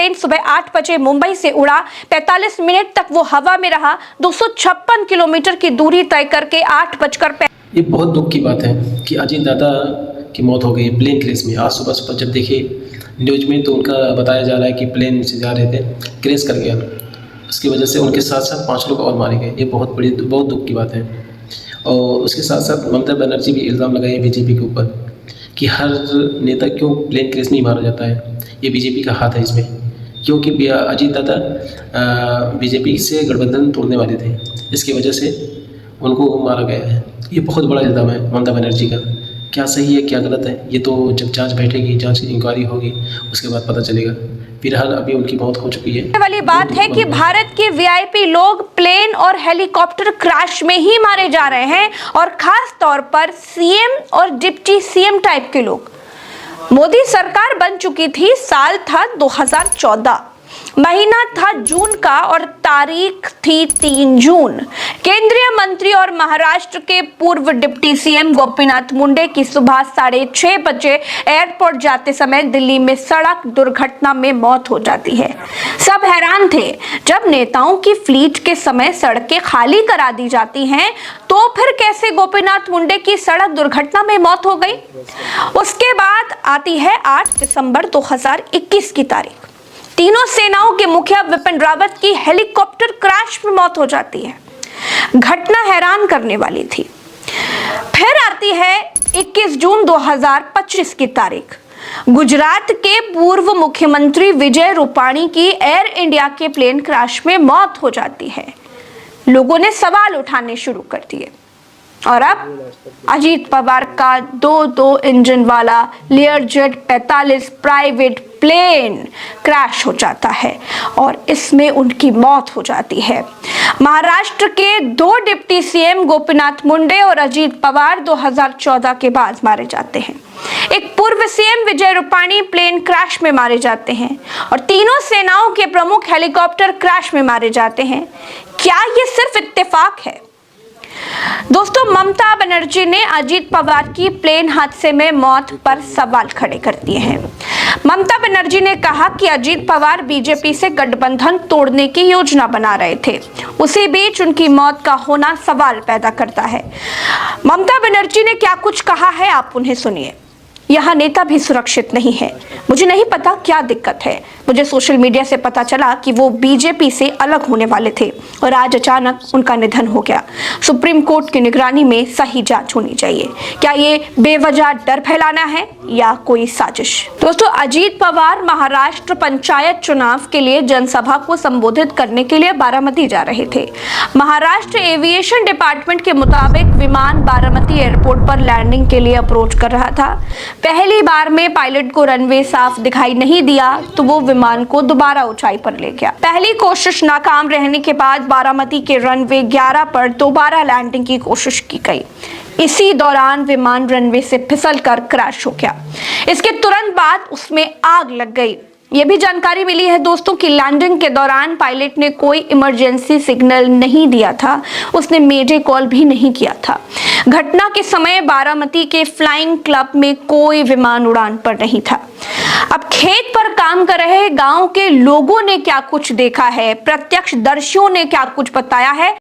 Plane सुबह 8 बजे मुंबई से उड़ा। 45 मिनट तक वो हवा में रहा। 256 किलोमीटर की दूरी तय करके 8 ये बहुत दुख की बात है कि अजीत दादा की मौत हो गई प्लेन क्रैश में। आज सुबह सुबह जब देखे न्यूज़ में तो उनका बताया जा रहा है कि प्लेन से जा रहे थे, क्रैश कर गया। उसकी वजह से उनके साथ साथ 5 लोग और मारे गए। ये बहुत दुख की बात है। और उसके साथ साथ ममता बनर्जी भी इल्ज़ाम लगाए बीजेपी के ऊपर कि हर नेता क्यों प्लेन क्रैश में ही मारा जाता है। ये बीजेपी का हाथ है इसमें, क्योंकि अजीत दादा बीजेपी से गठबंधन तोड़ने वाले थे। इसकी वजह से उनको मारा गया है। ये बहुत बड़ा इल्ज़ाम है ममता बनर्जी का। क्या सही है क्या गलत है, ये तो जब जांच बैठेगी, जांच इंक्वायरी होगी, उसके बाद पता चलेगा। फिलहाल अभी उनकी मौत हो चुकी है। वाली बात है कि भारत के वीआईपी लोग प्लेन और हेलीकॉप्टर क्रैश में ही मारे जा रहे हैं, और खास तौर पर सीएम और डिप्टी सीएम टाइप के लोग। मोदी सरकार बन चुकी थी, साल था 2014, महीना था जून का और तारीख थी 3 जून। केंद्रीय मंत्री और महाराष्ट्र के पूर्व डिप्टी सीएम गोपीनाथ मुंडे की सुबह 6:30 बजे एयरपोर्ट जाते समय दिल्ली में सड़क दुर्घटना में मौत हो जाती है। सब हैरान थे, जब नेताओं की फ्लीट के समय सड़कें खाली करा दी जाती हैं तो फिर कैसे गोपीनाथ मुंडे की सड़क दुर्घटना में मौत हो गई। उसके बाद आती है 8 दिसंबर 2021 की तारीख। तीनों सेनाओं के मुखिया विपिन रावत की हेलीकॉप्टर क्रैश में मौत हो जाती है। घटना हैरान करने वाली थी। फिर आती है 21 जून 2025 की तारीख। गुजरात के पूर्व मुख्यमंत्री विजय रूपाणी की एयर इंडिया के प्लेन क्रैश में मौत हो जाती है। लोगों ने सवाल उठाने शुरू कर दिए। और अब अजीत पवार का 2 इंजन वाला लेयरजेट 45 प्राइवेट प्लेन क्रैश हो जाता है और इसमें उनकी मौत हो जाती है। महाराष्ट्र के 2 डिप्टी सीएम गोपीनाथ मुंडे और अजीत पवार 2014 के बाद मारे जाते हैं। एक पूर्व CM Vijay Rupani plane crash में मारे जाते हैं और तीनों सेनाओं के प्रमुख हेलीकॉप्टर क्रैश में मारे जाते हैं। क्या ये सिर्फ इत्तेफाक है? दोस्तों, ममता बनर्जी ने अजीत पवार की प्लेन हादसे में मौत पर सवाल खड़े कर दिए हैं। ममता बनर्जी ने कहा कि अजीत पवार बीजेपी से गठबंधन तोड़ने की योजना बना रहे थे। उसी बीच उनकी मौत का होना सवाल पैदा करता है। ममता बनर्जी ने क्या कुछ कहा है, आप उन्हें सुनिए। यहाँ नेता भी सुरक्षित नहीं है। मुझे नहीं पता क्या दिक्कत है। मुझे सोशल मीडिया से पता चला कि वो बीजेपी से अलग होने वाले थे और आज अचानक उनका निधन हो गया। सुप्रीम कोर्ट की निगरानी में सही जांच होनी चाहिए। क्या ये बेवजह डर फैलाना है या कोई साजिश? दोस्तों, अजीत पवार महाराष्ट्र पंचायत चुनाव के लिए जनसभा को संबोधित करने के लिए बारामती जा रहे थे। महाराष्ट्र एविएशन डिपार्टमेंट के मुताबिक विमान बारामती एयरपोर्ट पर लैंडिंग के लिए अप्रोच कर रहा था। पहली बार में पायलट को रनवे साफ दिखाई नहीं दिया तो वो विमान को दोबारा ऊंचाई पर ले गया। पहली कोशिश नाकाम रहने के बाद बारामती के रनवे 11 पर दोबारा लैंडिंग की कोशिश की गई। इसी दौरान विमान रनवे से फिसलकर क्रैश हो गया। इसके तुरंत बाद उसमें आग लग गई। ये भी जानकारी मिली है दोस्तों कि लैंडिंग के दौरान पायलट ने कोई इमरजेंसी सिग्नल नहीं दिया था। उसने मेडे कॉल भी नहीं किया था। घटना के समय बारामती के फ्लाइंग क्लब में कोई विमान उड़ान पर नहीं था। अब खेत पर काम कर रहे गांव के लोगों ने क्या कुछ देखा है, प्रत्यक्षदर्शियों ने क्या कुछ बताया है,